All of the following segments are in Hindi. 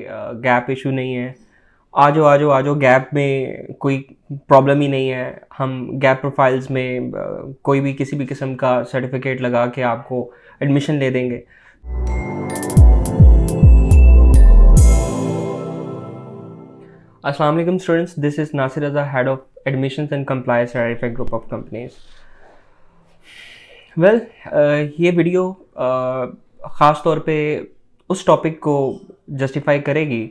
गैप इशू नहीं है, आ जाओ आ जाओ आ जाओ, गैप में कोई प्रॉब्लम ही नहीं है, हम गैप प्रोफाइल्स में कोई भी किसी भी किस्म का सर्टिफिकेट लगा के आपको एडमिशन ले देंगे। अस्सलाम वालेकुम students, this is Nasir Raza, head of admissions and compliance at IFEC group of companies. Well, ये वीडियो ख़ास तौर पे उस टॉपिक को जस्टिफाई करेगी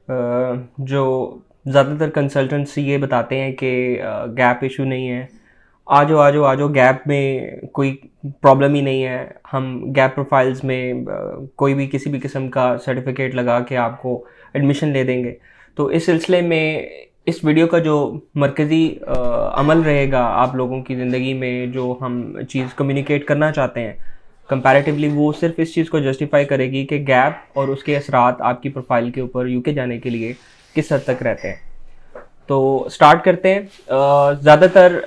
जो ज़्यादातर कंसल्टेंट्स ये बताते हैं कि गैप इशू नहीं है, आ जाओ आ जाओ आ जाओ, गैप में कोई प्रॉब्लम ही नहीं है, हम गैप प्रोफाइल्स में कोई भी किसी भी किस्म का सर्टिफिकेट लगा के आपको एडमिशन ले देंगे। तो इस सिलसिले में इस वीडियो का जो मरकज़ी अमल रहेगा आप लोगों की ज़िंदगी में, जो हम चीज़ कम्युनिकेट करना चाहते हैं कंपैरेटिवली, वो सिर्फ इस चीज़ को जस्टिफाई करेगी कि गैप और उसके असरात आपकी प्रोफाइल के ऊपर यूके जाने के लिए किस हद तक रहते हैं। तो स्टार्ट करते हैं। ज़्यादातर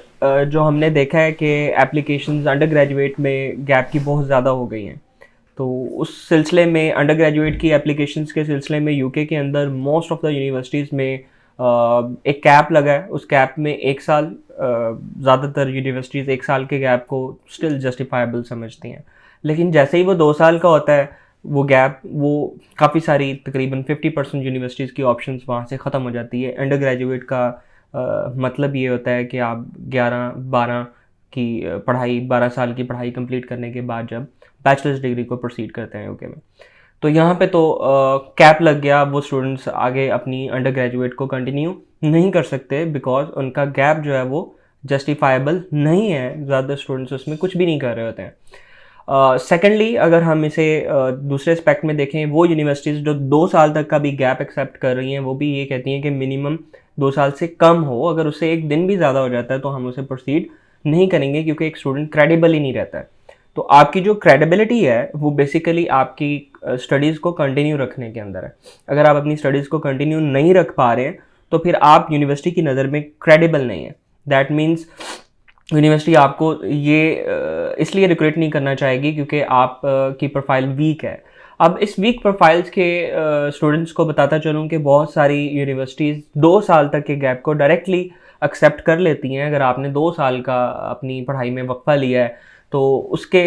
जो हमने देखा है कि एप्लीकेशंस अंडर ग्रेजुएट में गैप की बहुत ज़्यादा हो गई हैं। तो उस सिलसिले में अंडर ग्रेजुएट की एप्लीकेशंस के सिलसिले में यूके के अंदर मोस्ट ऑफ द यूनिवर्सिटीज़ में एक कैप लगा है। उस कैप में 1 साल, ज़्यादातर यूनिवर्सिटीज़ 1 साल के गैप को स्टिल जस्टिफाइबल समझती हैं। लेकिन जैसे ही वो 2 साल का होता है वो गैप, वो काफ़ी सारी तकरीबन 50% यूनिवर्सिटीज़ की ऑप्शंस वहाँ से ख़त्म हो जाती है। अंडर ग्रेजुएट का मतलब ये होता है कि आप 11-12 की पढ़ाई, 12 साल की पढ़ाई कंप्लीट करने के बाद जब बैचलर्स डिग्री को प्रोसीड करते हैं यूके में, तो यहाँ पे तो कैप लग गया। वो स्टूडेंट्स आगे अपनी अंडर ग्रेजुएट को कंटिन्यू नहीं कर सकते बिकॉज उनका गैप जो है वो जस्टिफाइबल नहीं है। ज़्यादा स्टूडेंट्स उसमें कुछ भी नहीं कर रहे होते हैं। सेकेंडली, अगर हम इसे दूसरे एस्पेक्ट में देखें, वो यूनिवर्सिटीज़ जो 2 साल तक का भी गैप एक्सेप्ट कर रही हैं, वो भी ये कहती हैं कि मिनिमम 2 साल से कम हो। अगर उससे 1 दिन भी ज़्यादा हो जाता है तो हम उसे प्रोसीड नहीं करेंगे, क्योंकि एक स्टूडेंट क्रेडिबल ही नहीं रहता है। तो आपकी जो क्रेडिबिलिटी है वो बेसिकली आपकी स्टडीज़ को कंटिन्यू रखने के अंदर है। अगर आप अपनी स्टडीज़ को कंटिन्यू नहीं रख पा रहे हैं तो फिर आप यूनिवर्सिटी की नज़र में क्रेडिबल नहीं है। दैट मीन्स यूनिवर्सिटी आपको ये इसलिए रिक्रूट नहीं करना चाहेगी क्योंकि आप की प्रोफाइल वीक है। अब इस वीक प्रोफाइल्स के स्टूडेंट्स को बताता चलूँ कि बहुत सारी यूनिवर्सिटीज़ 2 साल तक के गैप को डायरेक्टली एक्सेप्ट कर लेती हैं। अगर आपने 2 साल का अपनी पढ़ाई में वक्फा लिया है तो उसके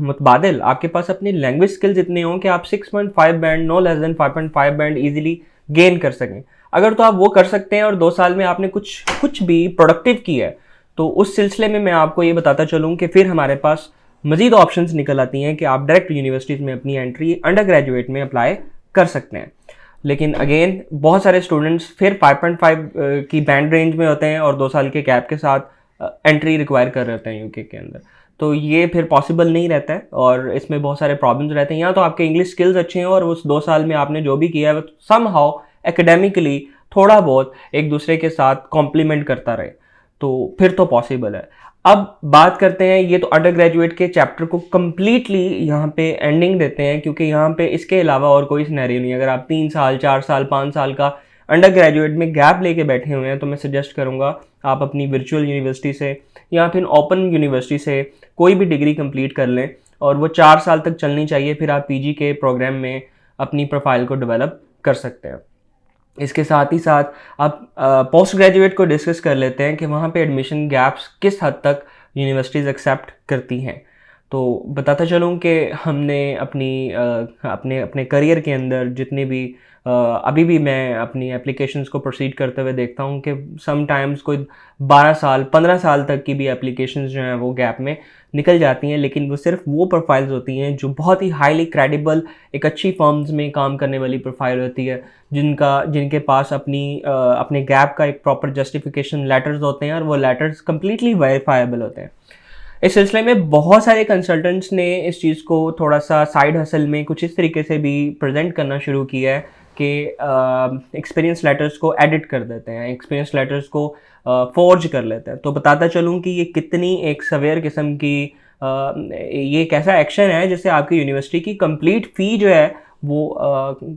मुतबादिल आपके पास अपनी लैंग्वेज स्किल्स इतने हों कि आप 6.5 band, no less than 5.5 band easily gain कर सकें। अगर तो आप वो कर सकते हैं और 2 साल में आपने कुछ भी प्रोडक्टिव किया है, तो उस सिलसिले में मैं आपको ये बताता चलूँ कि फिर हमारे पास मज़ीद ऑप्शंस निकल आती हैं कि आप डायरेक्ट यूनिवर्सिटीज़ में अपनी एंट्री अंडर ग्रेजुएट में अप्लाई कर सकते हैं। लेकिन अगेन बहुत सारे स्टूडेंट्स फिर 5.5 की बैंड रेंज में होते हैं और 2 साल के गैप के साथ एंट्री रिक्वायर कर रहे होते हैं यूके के अंदर। तो ये फिर पॉसिबल नहीं रहता है और इसमें बहुत सारे प्रॉब्लम्स रहते हैं। या तो आपके इंग्लिश स्किल्स अच्छे हैं और उस 2 साल में आपने जो भी किया है वो समहाउ एकेडमिकली थोड़ा बहुत एक दूसरे के साथ कॉम्प्लीमेंट करता रहे, तो फिर तो पॉसिबल है। अब बात करते हैं, ये तो अंडर ग्रेजुएट के चैप्टर को कम्प्लीटली यहाँ पे एंडिंग देते हैं, क्योंकि यहाँ पे इसके अलावा और कोई सिनेरियो नहीं है। अगर आप 3 साल, 4 साल, 5 साल का अंडर ग्रेजुएट में गैप लेके बैठे हुए हैं तो मैं सजेस्ट करूँगा आप अपनी वर्चुअल यूनिवर्सिटी से या फिर ओपन यूनिवर्सिटी से कोई भी डिग्री कंप्लीट कर लें और वो 4 साल तक चलनी चाहिए। फिर आप पीजी के प्रोग्राम में अपनी प्रोफाइल को डेवलप कर सकते हैं। इसके साथ ही साथ आप पोस्ट ग्रेजुएट को डिस्कस कर लेते हैं कि वहाँ पे एडमिशन गैप्स किस हद तक यूनिवर्सिटीज़ एक्सेप्ट करती हैं। तो बताता चलूँ कि हमने अपने करियर के अंदर जितने भी अभी भी मैं अपनी एप्लीकेशंस को प्रोसीड करते हुए देखता हूँ कि समटाइम्स कोई 12 साल 15 साल तक की भी एप्लीकेशंस जो हैं वो गैप में निकल जाती हैं। लेकिन वो सिर्फ वो प्रोफाइल्स होती हैं जो बहुत ही हाईली क्रेडिबल, एक अच्छी फर्म्स में काम करने वाली प्रोफाइल होती है, जिनके पास अपने गैप का एक प्रॉपर जस्टिफिकेशन लेटर्स होते हैं और वो लेटर्स कम्प्लीटली वेरीफाइबल होते हैं। इस सिलसिले में बहुत सारे कंसल्टेंट्स ने इस चीज़ को थोड़ा सा साइड हसल में कुछ इस तरीके से भी प्रेजेंट करना शुरू किया है कि एक्सपीरियंस लेटर्स को एडिट कर देते हैं, एक्सपीरियंस लेटर्स को फोर्ज कर लेते हैं। तो बताता चलूँ कि ये कितनी एक सवेयर किस्म की ये एक ऐसा एक्शन है जिससे आपकी यूनिवर्सिटी की कंप्लीट फ़ी जो है वो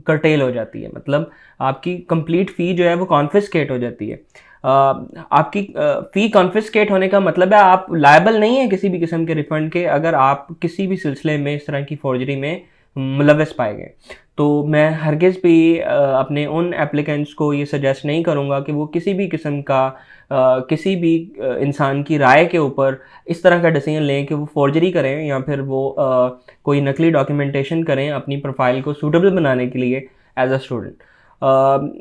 कर्टेल हो जाती है। मतलब आपकी कंप्लीट फ़ी जो है वो कॉन्फिस्केट हो जाती है। आपकी फ़ी कॉन्फिस्केट होने का मतलब है आप लायबल नहीं है किसी भी किस्म के रिफंड के, अगर आप किसी भी सिलसिले में इस तरह की फोर्जरी में मुलव्वस पाए गए। तो मैं हरगिज़ भी अपने उन एप्लीकेंट्स को ये सजेस्ट नहीं करूँगा कि वो किसी भी किस्म का किसी भी इंसान की राय के ऊपर इस तरह का डिसीजन लें कि वो फॉर्जरी करें या फिर वो कोई नकली डॉक्यूमेंटेशन करें अपनी प्रोफाइल को सूटेबल बनाने के लिए एज अ स्टूडेंट।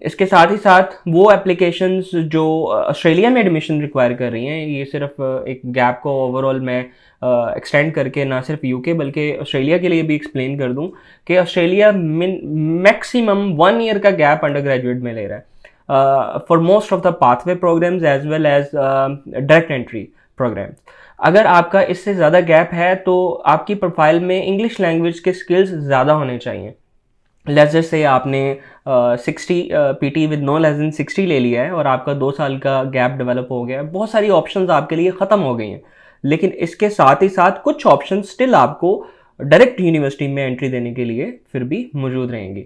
इसके साथ ही साथ वो एप्लीकेशंस जो ऑस्ट्रेलिया में एडमिशन रिक्वायर कर रही हैं, ये सिर्फ एक गैप को ओवरऑल मैं एक्सटेंड करके ना सिर्फ यूके बल्कि ऑस्ट्रेलिया के लिए भी एक्सप्लेन कर दूं कि ऑस्ट्रेलिया मैक्सिमम 1 ईयर का गैप अंडर ग्रेजुएट में ले रहा है for most of the pathway programs as well as direct entry programs. अगर आपका इससे ज़्यादा गैप है तो आपकी प्रोफाइल में इंग्लिश लैंग्वेज के स्किल्स ज़्यादा होने चाहिए। लेट्स जस्ट से आपने 60 PT with no less than 60 ले लिया है और आपका 2 साल का गैप डेवलप हो गया है, बहुत सारी ऑप्शंस आपके लिए ख़त्म हो गई हैं। लेकिन इसके साथ ही साथ कुछ ऑप्शन स्टिल आपको डायरेक्ट यूनिवर्सिटी में एंट्री देने के लिए फिर भी मौजूद रहेंगी।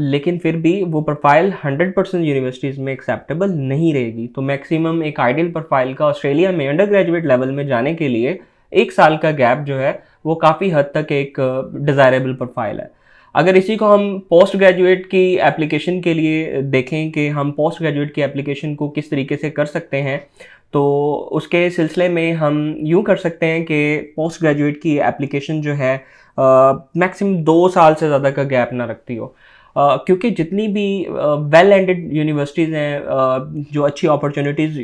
लेकिन फिर भी वो प्रोफाइल 100% यूनिवर्सिटीज़ में एक्सेप्टेबल नहीं रहेगी। तो मैक्सिमम एक आइडियल प्रोफाइल का ऑस्ट्रेलिया में अंडर ग्रेजुएट लेवल में जाने के लिए 1 साल का गैप जो है वो काफ़ी हद तक एक डिज़ायरेबल प्रोफाइल है। अगर इसी को हम पोस्ट ग्रेजुएट की एप्लीकेशन के लिए देखें कि हम पोस्ट ग्रेजुएट की एप्लीकेशन को किस तरीके से कर सकते हैं, तो उसके सिलसिले में हम यूँ कर सकते हैं कि पोस्ट ग्रेजुएट की एप्लीकेशन जो है मैक्सिमम 2 साल से ज़्यादा का गैप ना रखती हो। क्योंकि जितनी भी वेल एंडेड यूनिवर्सिटीज़ हैं जो अच्छी अपॉर्चुनिटीज़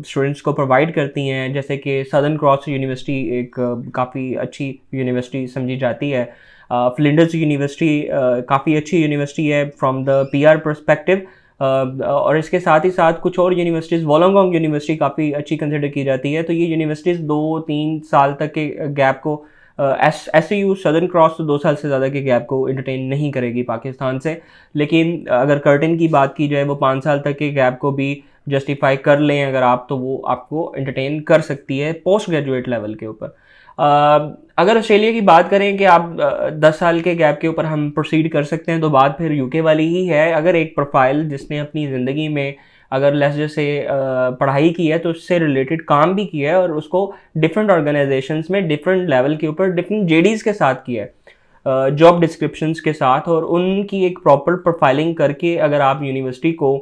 स्टूडेंट्स को प्रोवाइड करती हैं, जैसे कि सदर्न क्रॉस यूनिवर्सिटी एक काफ़ी अच्छी यूनिवर्सिटी समझी जाती है। फ्लिंडर्स यूनिवर्सिटी काफ़ी अच्छी यूनिवर्सिटी है फ्रॉम द पीआर पर्सपेक्टिव, और इसके साथ ही साथ कुछ और यूनिवर्सिटीज़, वोलोंगोंग यूनिवर्सिटी काफ़ी अच्छी कंसिडर की जाती है। तो ये यूनिवर्सिटीज़ 2-3 साल तक के गैप को SCU सदर्न क्रॉस तो 2 साल से ज़्यादा के गैप को इंटरटेन नहीं करेगी पाकिस्तान से। लेकिन अगर कर्टन की बात की जाए वो 5 साल तक के गैप को भी जस्टिफाई कर लें अगर आप, तो वो आपको इंटरटेन कर सकती है पोस्ट ग्रेजुएट लेवल के ऊपर। अगर ऑस्ट्रेलिया की बात करें कि आप 10 साल के गैप के ऊपर हम प्रोसीड कर सकते हैं, तो बात फिर यूके वाली ही है। अगर एक प्रोफाइल जिसने अपनी ज़िंदगी में अगर लेस जैसे पढ़ाई की है तो उससे रिलेटेड काम भी किया है और उसको डिफरेंट ऑर्गेनाइजेशंस में डिफरेंट लेवल के ऊपर डिफरेंट जेडीज़ के साथ किया है, जॉब डिस्क्रिप्शंस के साथ, और उनकी एक प्रॉपर प्रोफाइलिंग करके अगर आप यूनिवर्सिटी को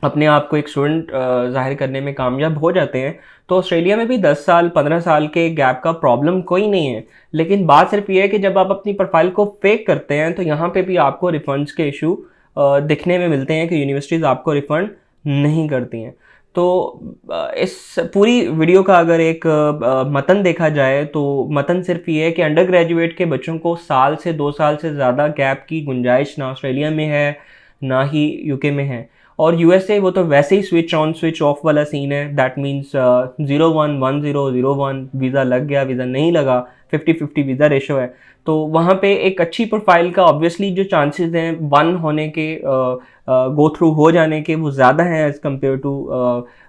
अपने आप को एक स्टूडेंट जाहिर करने में कामयाब हो जाते हैं, तो ऑस्ट्रेलिया में भी 10 साल 15 साल के गैप का प्रॉब्लम कोई नहीं है। लेकिन बात सिर्फ ये है कि जब आप अपनी प्रोफाइल को फेक करते हैं तो यहाँ पे भी आपको रिफंड्स के इशू दिखने में मिलते हैं कि यूनिवर्सिटीज़ आपको रिफ़ंड नहीं करती हैं। तो इस पूरी वीडियो का अगर एक मतन देखा जाए तो मतन सिर्फ ये है कि अंडर ग्रेजुएट के बच्चों को साल से 2 साल से ज़्यादा गैप की गुंजाइश ना ऑस्ट्रेलिया में है ना ही यूके में है। और यूएसए वो तो वैसे ही स्विच ऑन स्विच ऑफ वाला सीन है। दैट मीन्स 011001 वीज़ा लग गया, वीज़ा नहीं लगा, 50-50 वीज़ा रेशो है। तो वहाँ पे एक अच्छी प्रोफाइल का ऑब्वियसली जो चांसेस हैं वन होने के, गो थ्रू हो जाने के, वो ज़्यादा हैं एज़ कम्पेयर टू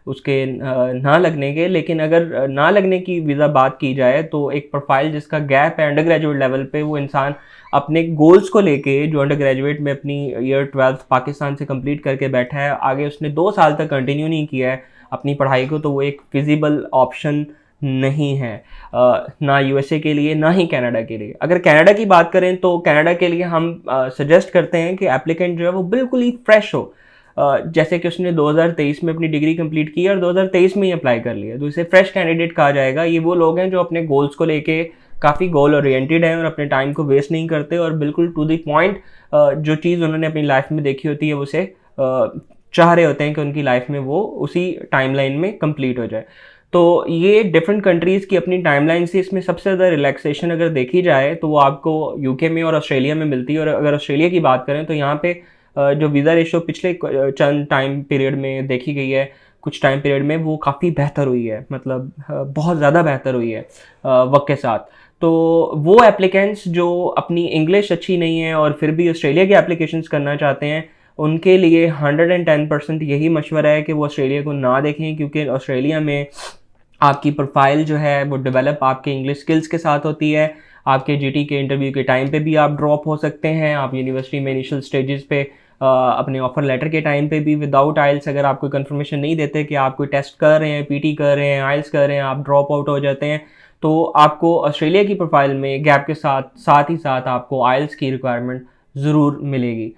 उसके ना लगने के। लेकिन अगर ना लगने की वीज़ा बात की जाए तो एक प्रोफाइल जिसका गैप है अंडर ग्रेजुएट लेवल पे, वो इंसान अपने गोल्स को लेके जो अंडर ग्रेजुएट में अपनी ईयर 12th पाकिस्तान से कंप्लीट करके बैठा है, आगे उसने 2 साल तक कंटिन्यू नहीं किया है अपनी पढ़ाई को, तो वो एक फिजिबल ऑप्शन नहीं है ना यूएसए के लिए ना ही कनाडा के लिए। अगर कनाडा की बात करें तो कनाडा के लिए हम सजेस्ट करते हैं कि एप्लीकेंट जो है वो बिल्कुल ही फ्रेश हो, जैसे कि उसने 2023 में अपनी डिग्री कंप्लीट की और 2023 में ही अप्लाई कर लिया, तो इसे फ्रेश कैंडिडेट कहा जाएगा। ये वो लोग हैं जो अपने गोल्स को लेके काफ़ी गोल ओरिएंटेड हैं और अपने टाइम को वेस्ट नहीं करते और बिल्कुल टू द पॉइंट जो चीज़ उन्होंने अपनी लाइफ में देखी होती है उसे चाह रहे होते हैं कि उनकी लाइफ में वो उसी टाइमलाइन में कंप्लीट हो जाए। तो ये डिफरेंट कंट्रीज़ की अपनी टाइमलाइन से इसमें सबसे ज़्यादा रिलैक्सेशन अगर देखी जाए तो वो आपको यूके में और ऑस्ट्रेलिया में मिलती है। और अगर ऑस्ट्रेलिया की बात करें तो यहाँ पे जो वीज़ा रेशो पिछले चंद टाइम पीरियड में देखी गई है, कुछ टाइम पीरियड में वो काफ़ी बेहतर हुई है, मतलब बहुत ज़्यादा बेहतर हुई है वक्त के साथ। तो वो एप्लीकेंट्स जो अपनी इंग्लिश अच्छी नहीं है और फिर भी ऑस्ट्रेलिया के एप्लीकेशंस करना चाहते हैं, उनके लिए 110% यही मशवरा है कि वो ऑस्ट्रेलिया को ना देखें, क्योंकि ऑस्ट्रेलिया में आपकी प्रोफाइल जो है वो डेवलप आपके इंग्लिश स्किल्स के साथ होती है। आपके जीटी के इंटरव्यू के टाइम पे भी आप ड्रॉप हो सकते हैं, आप यूनिवर्सिटी में इनिशियल स्टेजेस पे अपने ऑफर लेटर के टाइम पे भी विदाउट आइल्स अगर आप कोई कंफर्मेशन नहीं देते कि आप कोई टेस्ट कर रहे हैं, पीटी कर रहे हैं, आइल्स कर रहे हैं, आप ड्रॉप आउट हो जाते हैं, तो आपको ऑस्ट्रेलिया की प्रोफाइल में गैप के साथ ही साथ आपको आइल्स की रिक्वायरमेंट ज़रूर मिलेगी।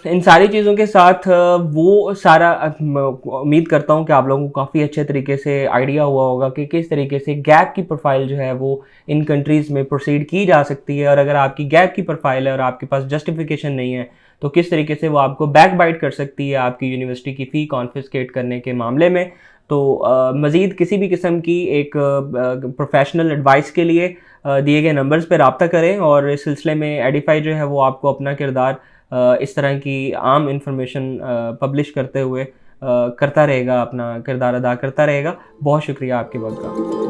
इन सारी चीज़ों के साथ वो सारा उम्मीद करता हूँ कि आप लोगों को काफ़ी अच्छे तरीके से आइडिया हुआ होगा कि किस तरीके से गैप की प्रोफाइल जो है वो इन कंट्रीज़ में प्रोसीड की जा सकती है, और अगर आपकी गैप की प्रोफाइल है और आपके पास जस्टिफिकेशन नहीं है तो किस तरीके से वो आपको बैक बाइट कर सकती है आपकी यूनिवर्सिटी की फ़ी कॉन्फिस्केट करने के मामले में। तो मज़ीद किसी भी किस्म की एक प्रोफेशनल एडवाइस के लिए दिए गए नंबर्स पर रब्ता करें, और इस सिलसिले में एडिफाई जो है वो आपको अपना किरदार इस तरह की आम इंफॉर्मेशन पब्लिश करते हुए करता रहेगा, अपना किरदार अदा करता रहेगा। बहुत शुक्रिया आपके वक्त का।